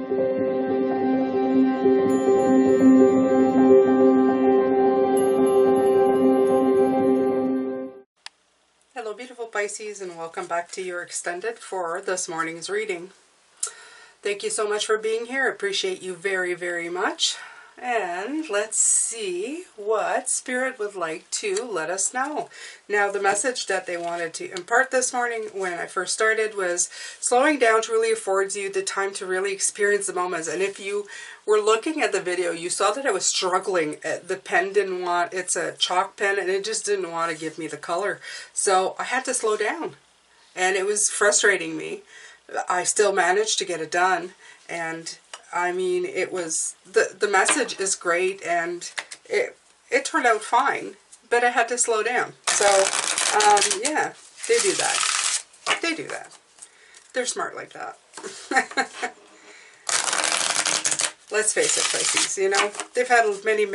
Hello beautiful Pisces, and welcome back to your extended for this morning's reading. Thank you so much for being here. I appreciate you very, very much. And let's see what Spirit would like to let us know. Now, the message that they wanted to impart this morning when I first started was slowing down truly affords you the time to really experience the moments. And if you were looking at the video, you saw that I was struggling. The pen didn't want, it's a chalk pen, and it just didn't want to give me the color. So I had to slow down. And it was frustrating me. I still managed to get it done. And I mean, it was, the message is great, and it turned out fine, but I had to slow down. So, yeah, they do that. They do that. They're smart like that. Let's face it, Pisces, you know, they've had many,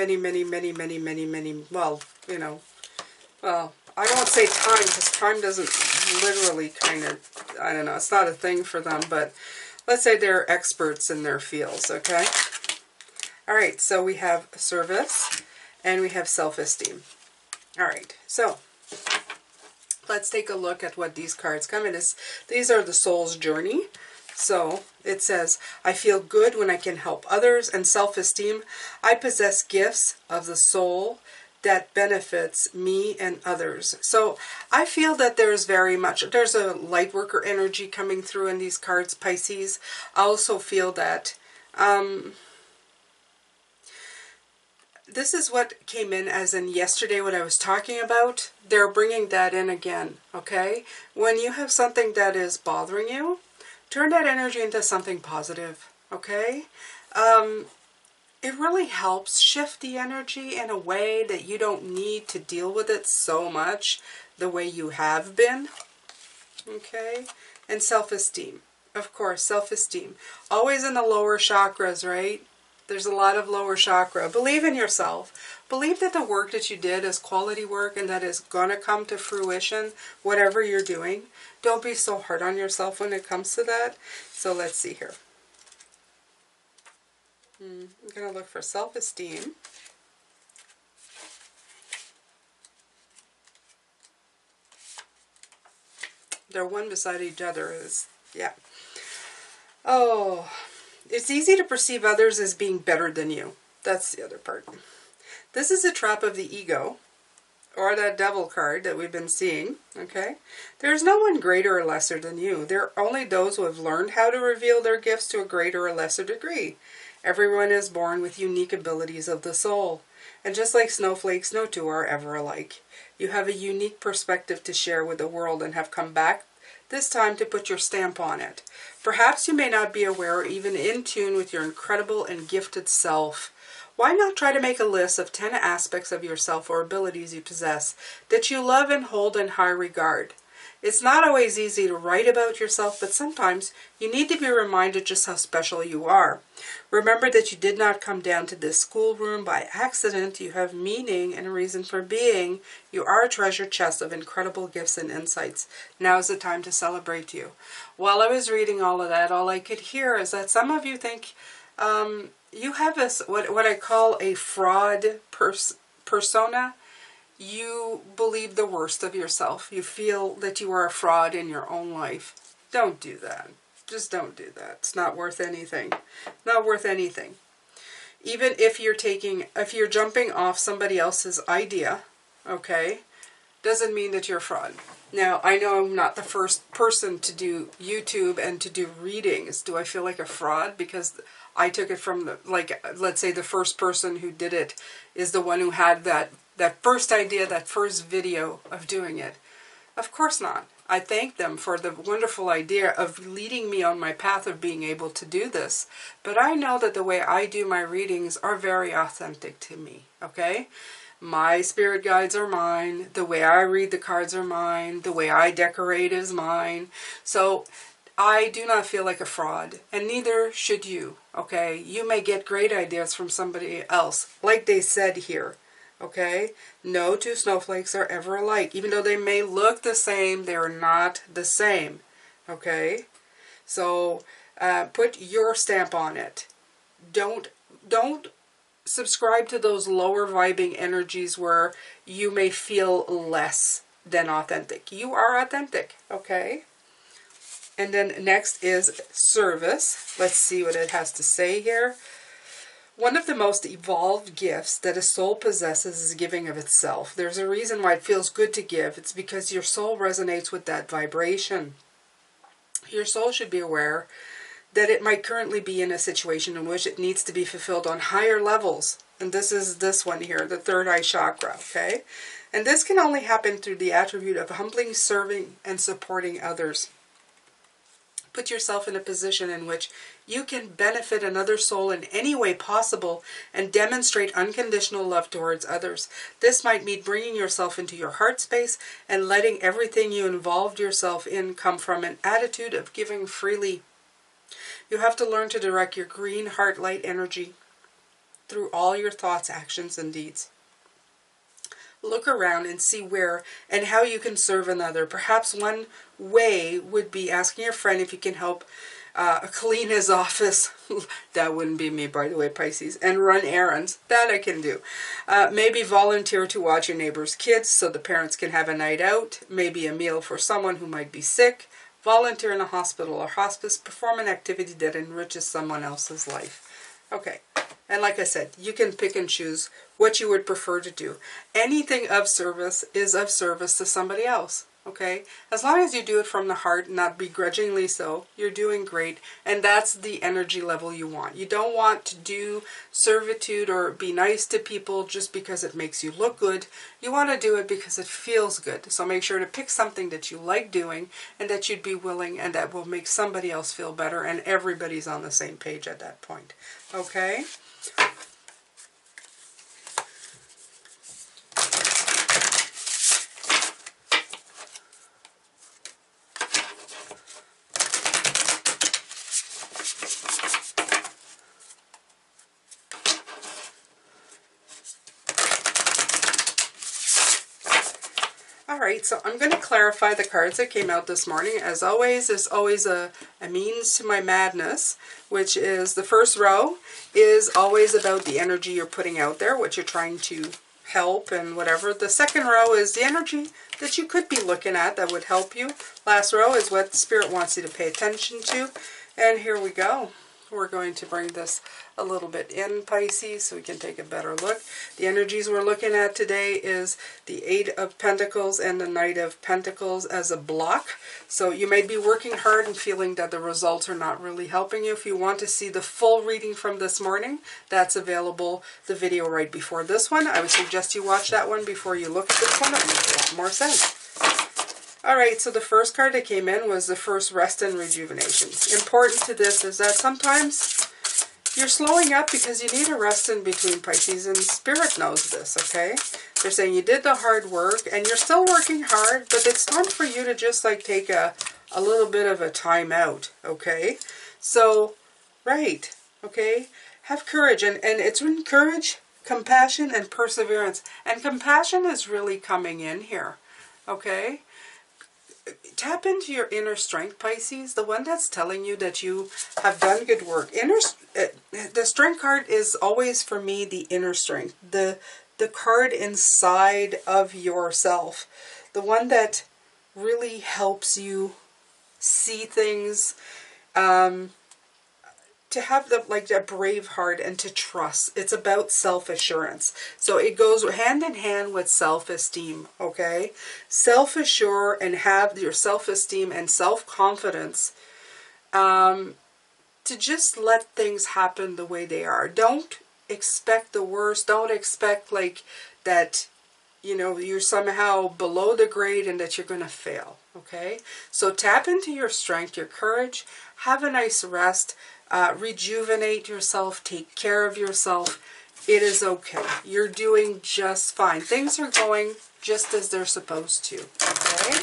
well, you know, well, I won't say time, because time doesn't literally kind of, I don't know, it's not a thing for them, but let's say they're experts in their fields, okay? All right, so we have service and we have self-esteem. All right, so let's take a look at what these cards come in. These are the soul's journey. So it says, I feel good when I can help others, and self-esteem. I possess gifts of the soul that benefits me and others. So I feel that there's there's a light worker energy coming through in these cards, Pisces. I also feel that this is what came in as in yesterday, what I was talking about. They're bringing that in again, okay? When you have something that is bothering you, turn that energy into something positive, okay? It really helps shift the energy in a way that you don't need to deal with it so much the way you have been, okay? And self-esteem, of course, self-esteem. Always in the lower chakras, right? There's a lot of lower chakra. Believe in yourself. Believe that the work that you did is quality work and that is going to come to fruition, whatever you're doing. Don't be so hard on yourself when it comes to that. So let's see here. I'm going to look for self-esteem. They're one beside each other. Yeah. Oh, it's easy to perceive others as being better than you. That's the other part. This is a trap of the ego, or that devil card that we've been seeing, okay? There's no one greater or lesser than you. There are only those who have learned how to reveal their gifts to a greater or lesser degree. Everyone is born with unique abilities of the soul. And just like snowflakes, no two are ever alike. You have a unique perspective to share with the world and have come back this time to put your stamp on it. Perhaps you may not be aware or even in tune with your incredible and gifted self. Why not try to make a list of 10 aspects of yourself or abilities you possess that you love and hold in high regard? It's not always easy to write about yourself, but sometimes you need to be reminded just how special you are. Remember that you did not come down to this schoolroom by accident. You have meaning and a reason for being. You are a treasure chest of incredible gifts and insights. Now is the time to celebrate you. While I was reading all of that, all I could hear is that some of you think you have this, what I call a fraud persona. You believe the worst of yourself. You feel that you are a fraud in your own life. Don't do that. Just don't do that. It's not worth anything. Not worth anything. Even if you're jumping off somebody else's idea, okay, doesn't mean that you're a fraud. Now, I know I'm not the first person to do YouTube and to do readings. Do I feel like a fraud? Because I took it from, let's say the first person who did it is the one who had that first idea, that first video of doing it. Of course not. I thank them for the wonderful idea of leading me on my path of being able to do this. But I know that the way I do my readings are very authentic to me, okay? My spirit guides are mine. The way I read the cards are mine. The way I decorate is mine. So I do not feel like a fraud, and neither should you, okay? You may get great ideas from somebody else, like they said here. Okay, no two snowflakes are ever alike. Even though they may look the same, they're not the same. Okay, so Put your stamp on it. Don't subscribe to those lower vibing energies where you may feel less than authentic. You are authentic, okay? And then next is service. Let's see what it has to say here. One of the most evolved gifts that a soul possesses is giving of itself. There's a reason why it feels good to give. It's because your soul resonates with that vibration. Your soul should be aware that it might currently be in a situation in which it needs to be fulfilled on higher levels. And this is this one here, the third eye chakra, okay? And this can only happen through the attribute of humbly serving and supporting others. Put yourself in a position in which you can benefit another soul in any way possible and demonstrate unconditional love towards others. This might mean bringing yourself into your heart space and letting everything you involved yourself in come from an attitude of giving freely. You have to learn to direct your green heart light energy through all your thoughts, actions, and deeds. Look around and see where and how you can serve another. Perhaps one way would be asking your friend if you can help clean his office. That wouldn't be me, by the way, Pisces. And run errands. That I can do. Maybe volunteer to watch your neighbor's kids so the parents can have a night out. Maybe a meal for someone who might be sick. Volunteer in a hospital or hospice. Perform an activity that enriches someone else's life. Okay. And like I said, you can pick and choose what you would prefer to do. Anything of service is of service to somebody else, okay? As long as you do it from the heart, not begrudgingly so, you're doing great. And that's the energy level you want. You don't want to do servitude or be nice to people just because it makes you look good. You want to do it because it feels good. So make sure to pick something that you like doing and that you'd be willing and that will make somebody else feel better, and everybody's on the same page at that point, okay? Alright, so I'm going to clarify the cards that came out this morning. As always, there's always a means to my madness, which is the first row is always about the energy you're putting out there, what you're trying to help and whatever. The second row is the energy that you could be looking at that would help you. Last row is what Spirit wants you to pay attention to. And here we go. We're going to bring this a little bit in, Pisces, so we can take a better look. The energies we're looking at today is the Eight of Pentacles and the Knight of Pentacles as a block. So you may be working hard and feeling that the results are not really helping you. If you want to see the full reading from this morning, that's available, the video right before this one. I would suggest you watch that one before you look at this one. It makes a lot more sense. Alright, so the first card that came in was the first rest and rejuvenation. Important to this is that sometimes you're slowing up because you need a rest in between, Pisces, and Spirit knows this, okay? They're saying you did the hard work and you're still working hard, but it's time for you to just like take a little bit of a time out, okay? So, right, okay? Have courage, and it's in courage, compassion, and perseverance. And compassion is really coming in here, okay? Tap into your inner strength, Pisces, the one that's telling you that you have done good work. The strength card is always, for me, the inner strength, the card inside of yourself, the one that really helps you see things, to have a brave heart and to trust. It's about self-assurance. So it goes hand in hand with self-esteem, okay? Self-assure and have your self-esteem and self-confidence to just let things happen the way they are. Don't expect the worst. Don't expect like that, you know, you're somehow below the grade and that you're going to fail, okay? So tap into your strength, your courage, have a nice rest, rejuvenate yourself, take care of yourself. It is okay. You're doing just fine. Things are going just as they're supposed to, okay?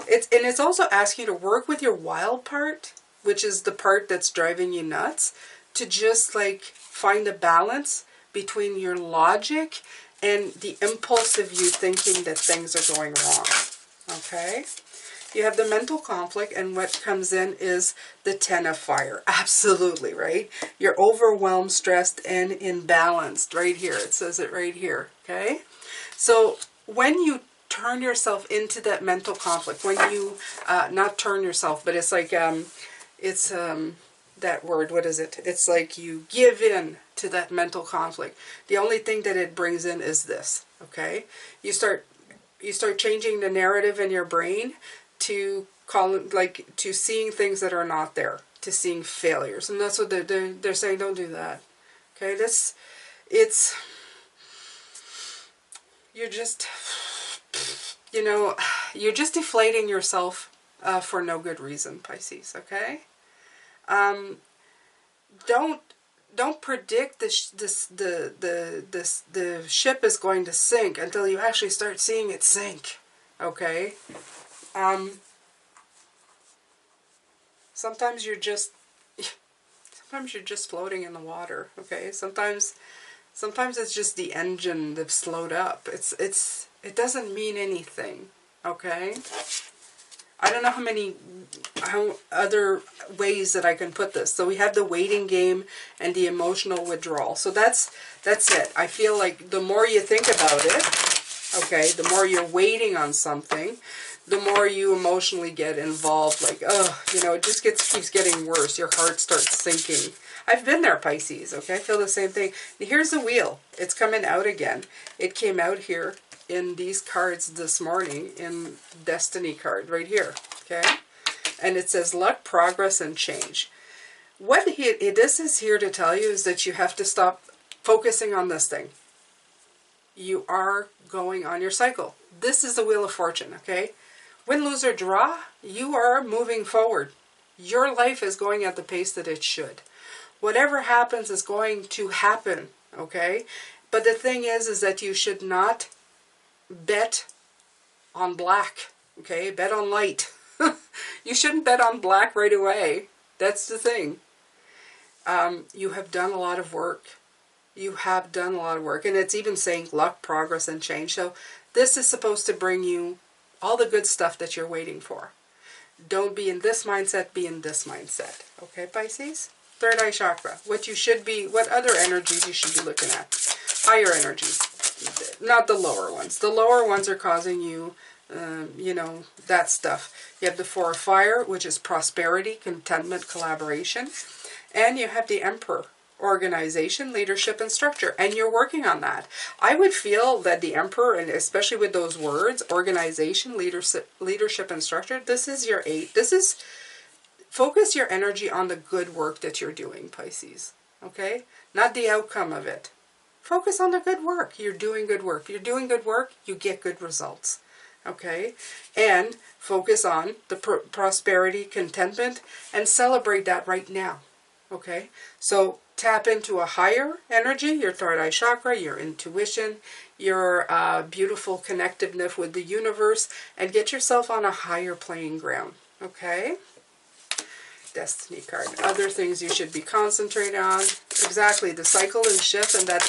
It's also asking you to work with your wild part, which is the part that's driving you nuts, to just like find a balance between your logic and the impulsive you thinking that things are going wrong, okay? You have the mental conflict, and what comes in is the 10 of fire. Absolutely, right? You're overwhelmed, stressed, and imbalanced. Right here. It says it right here. Okay? So when you turn yourself into that mental conflict, when you, not turn yourself, but it's like, that word, what is it? It's like you give in to that mental conflict. The only thing that it brings in is this, okay? You start changing the narrative in your brain to to seeing things that are not there, to seeing failures. And that's what they're saying, don't do that. Okay, you're just, you're just deflating yourself for no good reason, Pisces, okay? Don't predict the ship is going to sink until you actually start seeing it sink, okay? Sometimes you're just floating in the water, okay? Sometimes it's just the engine that's slowed up. It doesn't mean anything, okay? I don't know how other ways that I can put this. So we have the waiting game and the emotional withdrawal. So that's it. I feel like the more you think about it, okay, the more you're waiting on something, the more you emotionally get involved. Like, it just keeps getting worse. Your heart starts sinking. I've been there, Pisces, okay? I feel the same thing. Here's the wheel. It's coming out again. It came out here in these cards this morning, in Destiny card right here, okay? And it says luck, progress, and change. What this is here to tell you is that you have to stop focusing on this thing. You are going on your cycle. This is the Wheel of Fortune, okay? Win, lose, or draw, you are moving forward. Your life is going at the pace that it should. Whatever happens is going to happen, okay? But the thing is that you should not bet on black, okay? Bet on light. You shouldn't bet on black right away. That's the thing. You have done a lot of work. You have done a lot of work. And it's even saying luck, progress, and change. So this is supposed to bring you all the good stuff that you're waiting for. Don't be in this mindset, be in this mindset. Okay, Pisces? Third eye chakra. What other energies you should be looking at. Higher energies. Not the lower ones. The lower ones are causing you, that stuff. You have the Four of Fire, which is prosperity, contentment, collaboration. And you have the Emperor, organization, leadership, and structure. And you're working on that. I would feel that the Emperor, and especially with those words, organization, leadership, and structure, this is your 8. Focus your energy on the good work that you're doing, Pisces. Okay? Not the outcome of it. Focus on the good work. You're doing good work. If you're doing good work, you get good results. Okay? And focus on the prosperity, contentment, and celebrate that right now. Okay? So tap into a higher energy, your third eye chakra, your intuition, your beautiful connectiveness with the universe, and get yourself on a higher playing ground. Okay? Destiny card. Other things you should be concentrating on. Exactly, the cycle and shift, and that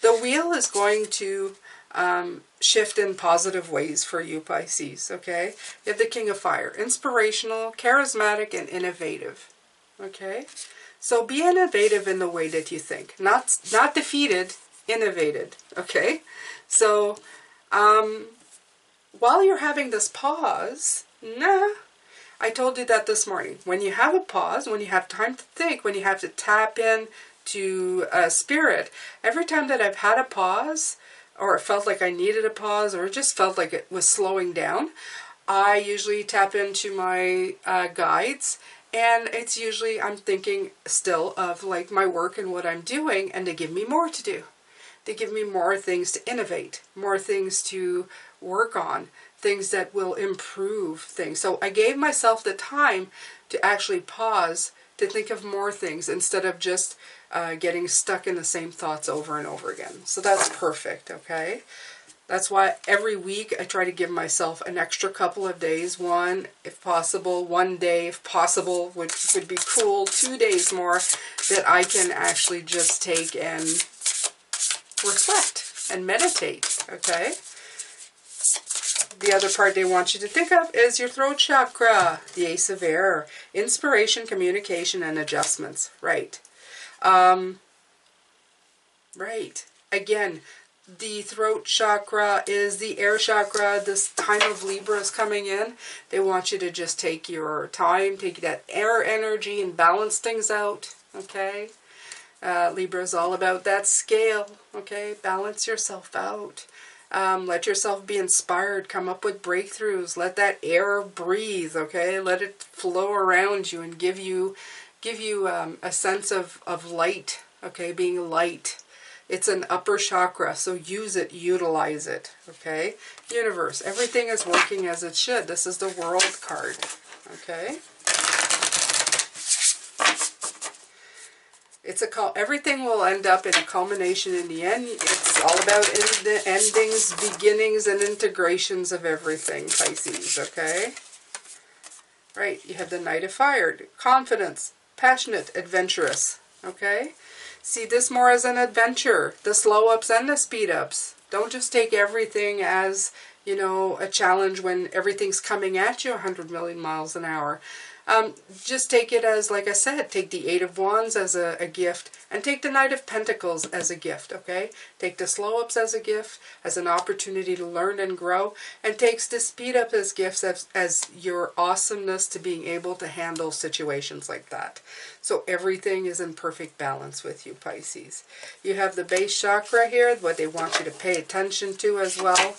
the wheel is going to shift in positive ways for you, Pisces, okay? You have the King of Fire. Inspirational, charismatic, and innovative, okay? So be innovative in the way that you think. Not defeated, innovated, okay? So while you're having this pause, I told you that this morning. When you have a pause, when you have time to think, when you have to tap in to spirit, every time that I've had a pause, or it felt like I needed a pause, or it just felt like it was slowing down, I usually tap into my guides, and it's usually I'm thinking still of like my work and what I'm doing, and they give me more to do. They give me more things to innovate, more things to work on, things that will improve things. So I gave myself the time to actually pause, to think of more things instead of just getting stuck in the same thoughts over and over again. So that's perfect, okay? That's why every week I try to give myself an extra couple of days. 1, if possible, 1 day, if possible, would be cool. 2 days more that I can actually just take and reflect and meditate, okay? the other part they want you to think of is your throat chakra, the Ace of Air. Inspiration, communication, and adjustments. Right. Right. Again, the throat chakra is the air chakra. This time of Libra is coming in. They want you to just take your time, take that air energy and balance things out. Okay. Libra is all about that scale. Okay. Balance yourself out. Let yourself be inspired. Come up with breakthroughs. Let that air breathe. Okay. Let it flow around you and give you a sense of light. Okay. Being light. It's an upper chakra, so use it, utilize it, okay? Universe, everything is working as it should. This is the World card, okay? Everything will end up in a culmination in the end. It's all about the endings, beginnings, and integrations of everything, Pisces, okay? Right, you have the Knight of Fire, confidence, passionate, adventurous, okay? See this more as an adventure, the slow ups and the speed ups. Don't just take everything as, you know, a challenge when everything's coming at you 100 million miles an hour. Just take it as, like I said, take the Eight of Wands as a gift, and take the Knight of Pentacles as a gift, okay? Take the slow ups as a gift, as an opportunity to learn and grow, and takes the speed up as gifts as your awesomeness to being able to handle situations like that. So everything is in perfect balance with you, Pisces. You have the base chakra here. What they want you to pay attention to as well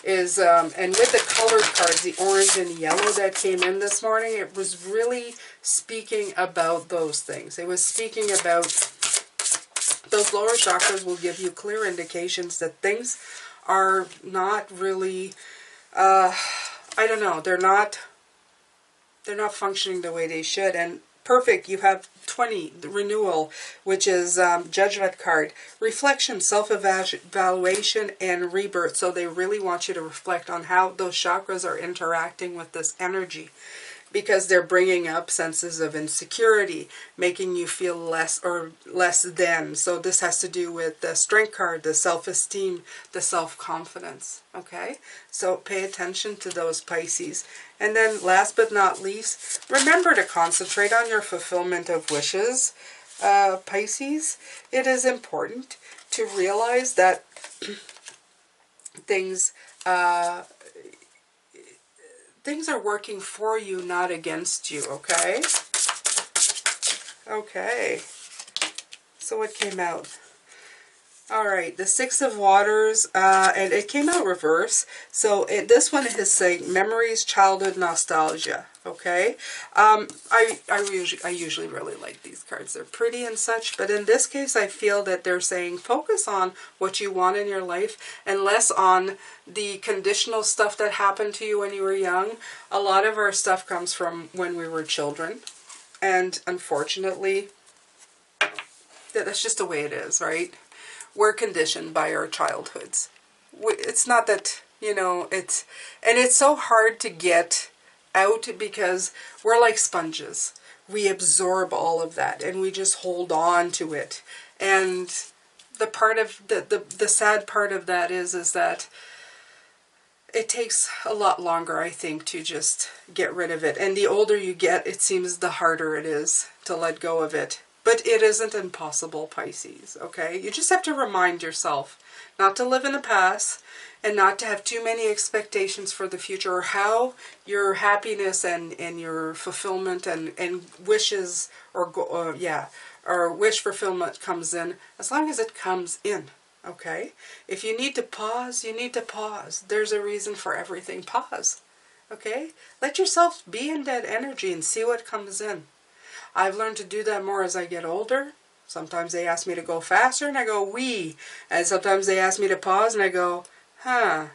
is, and with the colored cards, the orange and yellow that came in this morning, it was really speaking about those things. It was speaking about those lower chakras will give you clear indications that things are not really, I don't know, they're not functioning the way they should. And perfect, you have 20, the renewal, which is judgment card, reflection, self-evaluation, and rebirth. So they really want you to reflect on how those chakras are interacting with this energy, because they're bringing up senses of insecurity, making you feel less than. So this has to do with the strength card, the self-esteem, the self-confidence, okay? So pay attention to those, Pisces. And then last but not least, remember to concentrate on your fulfillment of wishes, Pisces. It is important to realize that things are working for you, not against you, okay? Okay. So what came out? All right, the Six of Waters, and it came out reverse. So this one is saying memories, childhood, nostalgia. Okay, I usually really like these cards. They're pretty and such, but in this case, I feel that they're saying focus on what you want in your life and less on the conditional stuff that happened to you when you were young. A lot of our stuff comes from when we were children, and unfortunately, that's just the way it is, right? We're conditioned by our childhoods. It's not that, you know, it's so hard to get out because we're like sponges. We absorb all of that and we just hold on to it. And the part of the sad part of that is that it takes a lot longer, I think, to just get rid of it. And the older you get, it seems the harder it is to let go of it. But it isn't impossible, Pisces, okay? You just have to remind yourself not to live in the past and not to have too many expectations for the future, or how your happiness and your fulfillment and wishes or wish fulfillment comes in, as long as it comes in, okay? If you need to pause, you need to pause. There's a reason for everything. Pause, okay? Let yourself be in that energy and see what comes in. I've learned to do that more as I get older. Sometimes they ask me to go faster and I go, wee. And sometimes they ask me to pause and I go, huh.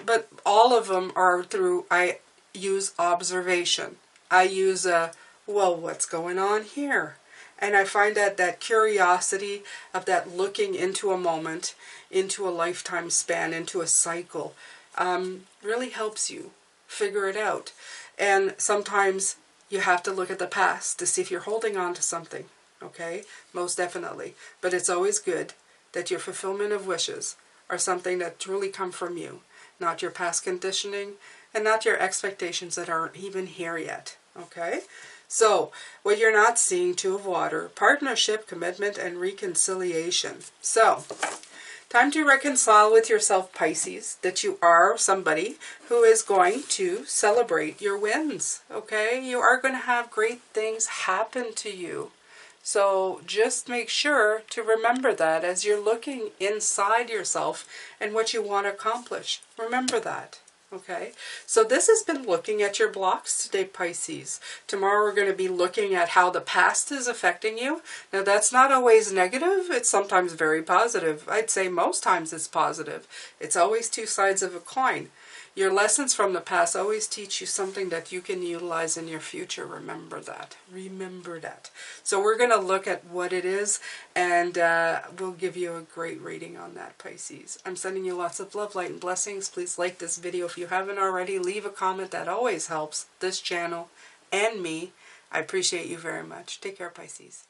But all of them are through, I use observation. I use well, what's going on here? And I find that curiosity of that looking into a moment, into a lifetime span, into a cycle, really helps you figure it out. And sometimes you have to look at the past to see if you're holding on to something, okay? Most definitely. But it's always good that your fulfillment of wishes are something that truly come from you, not your past conditioning, and not your expectations that aren't even here yet. Okay? So, what you're not seeing, Two of Water, partnership, commitment, and reconciliation. So, time to reconcile with yourself, Pisces, that you are somebody who is going to celebrate your wins. Okay? You are going to have great things happen to you. So just make sure to remember that as you're looking inside yourself and what you want to accomplish. Remember that. Okay, so this has been looking at your blocks today, Pisces. Tomorrow we're going to be looking at how the past is affecting you. Now that's not always negative. It's sometimes very positive. I'd say most times it's positive. It's always two sides of a coin. Your lessons from the past always teach you something that you can utilize in your future. Remember that. Remember that. So we're going to look at what it is, and we'll give you a great reading on that, Pisces. I'm sending you lots of love, light, and blessings. Please like this video if you haven't already. Leave a comment. That always helps this channel and me. I appreciate you very much. Take care, Pisces.